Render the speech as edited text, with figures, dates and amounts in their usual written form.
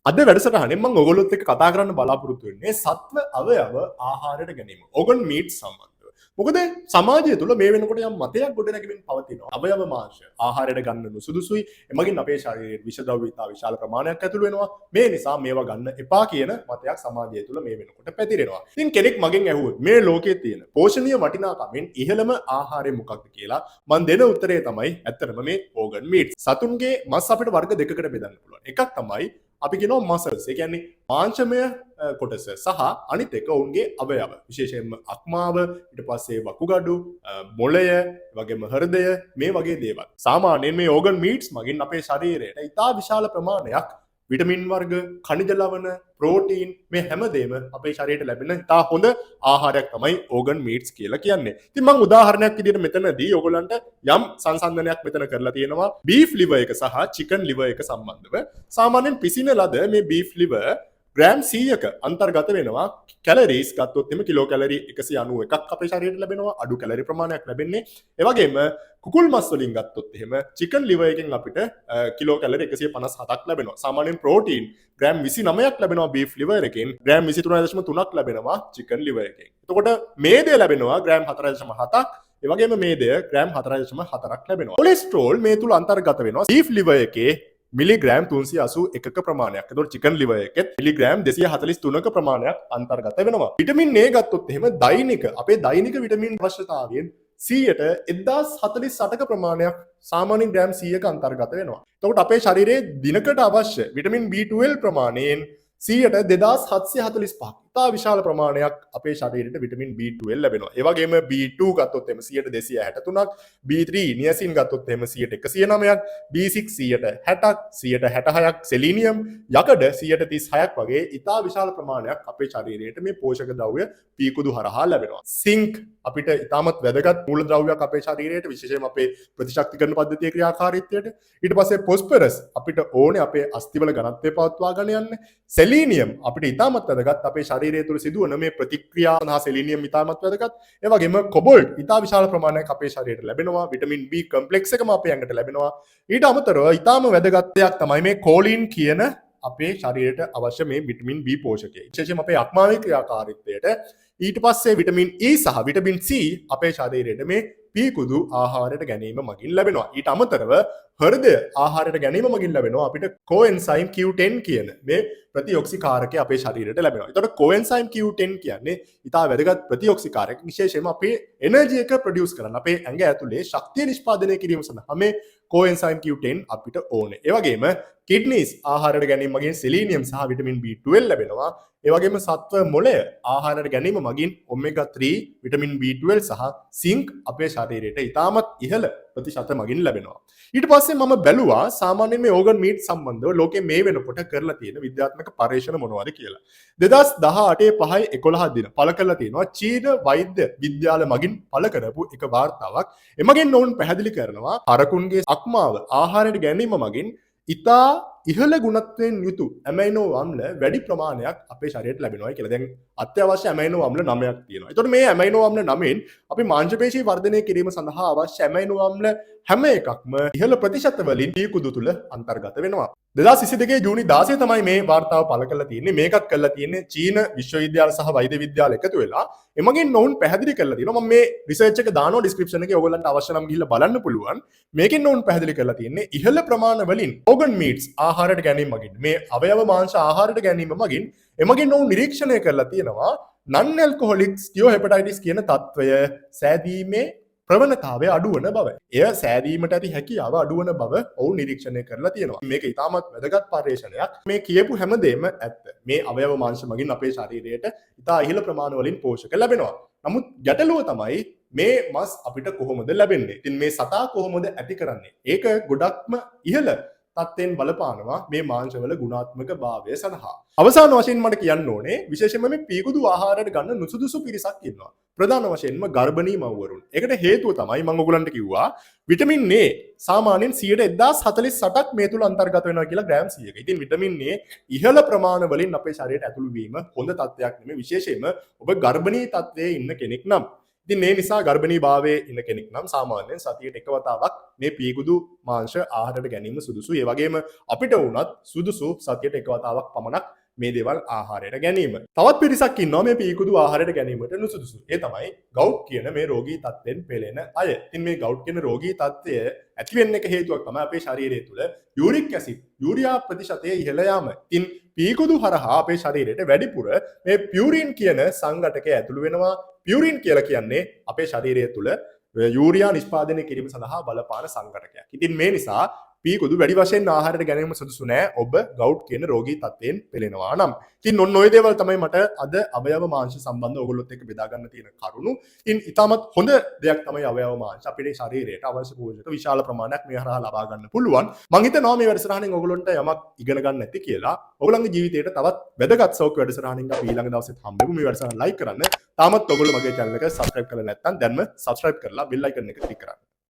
අද වැඩසටහනේ මම ඔයගොල්ලොත් එක්ක කතා කරන්න බලාපොරොත්තු වෙන්නේ සත්ව අවයව ආහාරයට ගැනීම. organ meat සම්බන්ධව. මොකද සමාජය තුළ මේ වෙනකොට යම් මතයක් ගොඩනැගෙමින් පවතිනවා. අවයව මාංශ ආහාරයට ගන්න නුසුදුසුයි. එමගින් අපේ ශරීරයේ විෂද්‍රව්‍ය ඉතා විශාල ප්‍රමාණයක් ඇතුළු වෙනවා. මේ නිසා මේවා ගන්න එපා කියන මතයක් සමාජය තුළ මේ වෙනකොට පැතිරෙනවා. ඉතින් කෙනෙක් මගෙන් ඇහුවොත් මේ ලෝකයේ තියෙන පෝෂණීය වටිනාකමෙන් ඉහළම ආහාරය මොකක්ද කියලා මම දෙන උත්තරය තමයි ඇත්තටම මේ organ meat. සතුන්ගේ මස් අපිට වර්ග දෙකකට බෙදන්න පුළුවන්. එකක් තමයි අපි කියනවා මසල්ස්. ඒ කියන්නේ මාංශමය කොටස සහ අනිත් එක ඔවුන්ගේ අවයව. විශේෂයෙන්ම අක්මාව, ඊට පස්සේ වකුගඩු, මොළය, වගේම හෘදය මේ වගේ දේවල්. සාමාන්‍යයෙන් මේ organ meats මගින් අපේ ශරීරයට ඉතා විශාල ප්‍රමාණයක් විටමින් වර්ග, khනිජ ලවණ, ප්‍රෝටීන් මේ හැමදේම අපේ ශරීරයට ලැබෙන ඉතා හොඳ ආහාරයක් තමයි organ meats කියලා කියන්නේ. ඉතින් මම උදාහරණයක් විදිහට මෙතනදී ඔයගොල්ලන්ට යම් සංසන්දනයක් මෙතන කරලා තියෙනවා beef liver එක සහ chicken liver එක සම්බන්ධව. සාමාන්‍යයෙන් පිසින ලද මේ beef liver ග්‍රෑම් 100ක අන්තර්ගත වෙනවා. කැලරීස් ගත්තොත් එimhe කිලෝ කැලරි 191ක් අපේ ශරීරයට ලැබෙනවා. අඩු කැලරි ප්‍රමාණයක් ලැබෙන්නේ. ඒ වගේම කුකුල් මස් වලින් ගත්තොත් එහෙම chicken liver එකෙන් අපිට කිලෝ කැලරි 157ක් ලැබෙනවා. සාමාන්‍යයෙන් ප්‍රෝටීන් ග්‍රෑම් 29ක් ලැබෙනවා beef liver එකෙන්. ග්‍රෑම් 23.3ක් ලැබෙනවා chicken liver එකෙන්. එතකොට මේදය ලැබෙනවා ග්‍රෑම් 4.7ක්. ඒ වගේම මේදය ග්‍රෑම් 4.4ක් ලැබෙනවා. කොලෙස්ටරෝල් මේ තුල අන්තර්ගත වෙනවා beef liver එකේ මිලිග්‍රෑම් 381ක ප්‍රමාණයක්. එතකොට chicken liver එකෙත් මිලිග්‍රෑම් 243ක ප්‍රමාණයක් අන්තර්ගත වෙනවා. විටමින් A ගත්තොත් එහෙම දෛනික අපේ දෛනික විටමින් අවශ්‍යතාවයෙන් 1048ක ප්‍රමාණයක් සාමාන්‍ය ග්‍රෑම් 100ක අන්තර්ගත වෙනවා. එතකොට අපේ ශරීරයේ දිනකට අවශ්‍ය විටමින් B12 ප්‍රමාණයෙන් 2745ක් ඉතා විශාල ප්‍රමාණයක් අපේ ශරීරයට විටමින් B12 ලැබෙනවා. ඒ වගේම B2 ගත්තොත් එහෙම 263ක්, B3 නියසින් ගත්තොත් එහෙම 109ක්, B6 60ක්, 166ක්, සෙලීනියම් යකඩ 136ක් වගේ ඉතා විශාල ප්‍රමාණයක් අපේ ශරීරයට මේ පෝෂක ද්‍රව්‍ය පීකුදු හරහා ලැබෙනවා. සිංක් අපිට ඉතාමත් වැදගත් මූලද්‍රව්‍යයක් අපේ ශරීරයට, විශේෂයෙන්ම අපේ ප්‍රතිශක්තිකරණ පද්ධතියේ ක්‍රියාකාරීත්වයට. ඊට පස්සේ ෆොස්ෆරස් අපිට ඕනේ අපේ අස්තිවල ඝනත්වය පවත්වා ගන්න යන්න. සෙලීනියම් අපිට ඉතාමත් වැදගත් අපේ ශරීරය තුළ සිදුවන මේ ප්‍රතික්‍රියා සඳහා සෙලීනියම් ඉතාමත් වැදගත්. ඒ වගේම කොබෝල්ට් ඉතා විශාල ප්‍රමාණයක් අපේ ශරීරයට ලැබෙනවා. විටමින් B කම්ප්ලෙක්ස් එකම අපේ ඇඟට ලැබෙනවා. ඊට අමතරව ඉතාම වැදගත් දෙයක් තමයි මේ කෝලින් කියන අපේ ශරීරයට අවශ්‍ය මේ විටමින් B පෝෂකය. විශේෂයෙන්ම අපේ අක්මාවේ ක්‍රියාකාරීත්වයට. ඊට පස්සේ විටමින් E සහ විටමින් C අපේ ශරීරයට මේ පීකුදු ආහාරයට ගැනීම මගින් ලැබෙනවා. ඊට අමතරව හෘදය ආහාරයට ගැනීම මගින් ලැබෙනවා අපිට coenzyme Q10 කියන මේ ප්‍රතිඔක්සිකාරකය අපේ ශරීරයට ලැබෙනවා. එතකොට coenzyme Q10 කියන්නේ ඉතා වැදගත් ප්‍රතිඔක්සිකාරකයක්. විශේෂයෙන්ම අපේ එනර්ජි එක ප්‍රොඩියුස් කරන්න, අපේ ඇඟ ඇතුලේ ශක්තිය නිෂ්පාදනය කිරීම සඳහා මේ coenzyme Q10 අපිට ඕනේ. ඒ වගේම කිඩ්නිස් ආහාරයට ගැනීම මගින් සෙලීනියම් සහ විටමින් B12 ලැබෙනවා. ඒ වගේම සත්ව මොළය ආහාරයට ගැනීම මගින් ඔමෙගා 3 විටමින් B12 සහ සිංක් අපේ ශරීරයට ඉතාමත් ඉහළ ප්‍රතිශත මගින් ලැබෙනවා. ඊට පස්සේ මම බැලුවා සාමාන්‍යයෙන් මේ organ meat සම්බන්ධව ලෝකයේ මේ වෙනකොට කරලා තියෙන විද්‍යාත්මක පරීක්ෂණ මොනවද කියලා. 2018 5 11 දින පළ කරලා තියෙනවා චීන වෛද්‍ය විද්‍යාල මගින් පළ කරපු එක වාර්තාවක්. එමගින් ඔවුන් පැහැදිලි කරනවා හරකුන්ගේ අක්මාව ආහාරයට ගැනීම මගින් ඉතා ඉහළ ගුණත්වයෙන් යුතු ඇමයිනෝ අම්ල වැඩි ප්‍රමාණයක් අපේ ශරීරයට ලැබෙනවා කියලා. දැන් අත්‍යවශ්‍ය ඇමයිනෝ අම්ල 9ක් තියෙනවා. ඒතකොට මේ ඇමයිනෝ අම්ල 9න් අපි මාංශපේශී වර්ධනය කිරීම සඳහා අවශ්‍ය ඇමයිනෝ අම්ල හැම එකක්ම ඉහළ ප්‍රතිශත වලින් දීකුදු තුල අන්තර්ගත වෙනවා. 2022 ජූනි 16 තමයි මේ වාර්තාව පළ කරලා තියෙන්නේ. මේකත් කරලා තියෙන්නේ චීන විශ්වවිද්‍යාල සහ වෛද්‍ය විද්‍යාල එකතු වෙලා. එමගින් ඔවුන් පැහැදිලි කරලා තියෙනවා. මම මේ රිසර්ච් එක දානවා ඩිස්ක්‍රිප්ෂන් එකේ. ඔයගොල්ලන්ට අවශ්‍ය නම් ගිහිල්ලා බලන්න පුළුවන්. මේකෙන් ඔවුන් පැහැදිලි කරලා තියෙන්නේ ඉහළ ප්‍රමාණ වලින් organ meats ආහාරයට ගැනීම මගින්, මේ අවයව මාංශ ආහාරයට ගැනීම මගින් එමගින් ඔවුන් නිරීක්ෂණය කරලා තියෙනවා non alcoholic steatohepatitis කියන තත්වය සෑදීමේ ප්‍රවණතාවය අඩුවන බව. එය සෑදීමට ඇති හැකියාව අඩුවන බව ඔවුන් නිරීක්ෂණය කරලා තියෙනවා. මේක ඉතාමත් වැදගත් පර්යේෂණයක්. මේ කියපු හැමදේම ඇත්ත. මේ අවයව මාංශ මගින් අපේ ශරීරයට ඉතා ඉහළ ප්‍රමාණ වලින් පෝෂක ලැබෙනවා. නමුත් ගැටලුව තමයි මේ මස් අපිට කොහොමද ලැබෙන්නේ? ඉතින් මේ සතා කොහොමද ඇති කරන්නේ? ඒක ගොඩක්ම ඉහළ තත්ත්වයෙන් බලපානවා මේ මාංශවල ගුණාත්මක භාවය සඳහා. අවසාන වශයෙන් මට කියන්න ඕනේ විශේෂයෙන්ම මේ පීකුදු ආහාරයට ගන්න නුසුදුසු පිරිසක් ඉන්නවා. ප්‍රධාන වශයෙන්ම ගර්භණී මව්වරුන්. ඒකට හේතුව තමයි මම ඔයගලන්ට කිව්වා විටමින් A සාමාන්‍යයෙන් 1048ක් මේ තුල අන්තර්ගත වෙනවා කියලා ග්‍රෑම් 100ක. ඉතින් විටමින් A ඉහළ ප්‍රමාණ වලින් අපේ ශරීරයට ඇතුළු වීම හොඳ තත්ත්වයක් නෙමෙයි. විශේෂයෙන්ම ඔබ ගර්භණී තත්ත්වයේ ඉන්න කෙනෙක් නම් ඉතින් මේ නිසා ගර්භණී භාවයේ ඉන්න කෙනෙක් නම් සාමාන්‍යයෙන් සතියට එක වතාවක් මේ පීකුදු මාංශ ආහාරයට ගැනීම සුදුසුයි. ඒ වගේම අපිට වුණත් සුදුසු සතියට එක වතාවක් පමණක් මේ දේවල් ආහාරයට ගැනීම. තවත් පිරිසක් ඉන්නවා මේ පීකුදු ආහාරයට ගැනීමට නුසුදුසු. ඒ තමයි ගවුට් කියන මේ රෝගී තත්ත්වෙන් පෙළෙන අය. ඉතින් මේ ගවුට් කියන රෝගී තත්ත්වය ඇති වෙන්න එක හේතුවක් තමයි අපේ ශරීරය තුළ යූරික් ඇසිඩ් යූරියා ප්‍රතිශතය ඉහළ යාම. ඉතින් පීකුදු හරහා අපේ ශරීරයට වැඩිපුර මේ පියුරින් කියන සංඝටකය ඇතුළු වෙනවා. පියුරින් කියලා කියන්නේ අපේ ශරීරය තුළ යූරියා නිෂ්පාදනය කිරීම සඳහා බලපාන සංඝටකයක්. ඉතින් මේ නිසා පීකුදු වැඩි වශයෙන් ආහාරයට ගැනීම සුදුසු නෑ ඔබ ගවුට් කියන රෝගී තත්ත්වයෙන් පෙළෙනවා නම්. ඉතින් ඔන්න ඔය දේවල් තමයි මට අද අවයව මාංශ සම්බන්ධව ඔයගොල්ලොත් එක්ක බෙදා ගන්න තියෙන කරුණු. ඉතින් ඊටමත් හොඳ දෙයක් තමයි අවයව මාංශ අපේ ශරීරයට අවශ්‍ය පෝෂක විශාල ප්‍රමාණයක් මේ හරහා ලබා ගන්න පුළුවන්. මම හිතනවා මේ වැඩසටහනෙන් ඔයගොල්ලන්ට යමක් ඉගෙන ගන්න නැති කියලා. ඔයගොල්ලන්ගේ ජීවිතයට තවත් වැදගත් සෞඛ්‍ය වැඩසටහනින් අපි ඊළඟ දවසෙත් හම්බෙමු. මේ වැඩසටහන ලයික් කරන්න. තාමත් ඔයගොල්ලෝ මගේ channel එක subscribe කරලා නැත්නම් දැන්ම subscribe කරලා bell icon එක click කරන්න.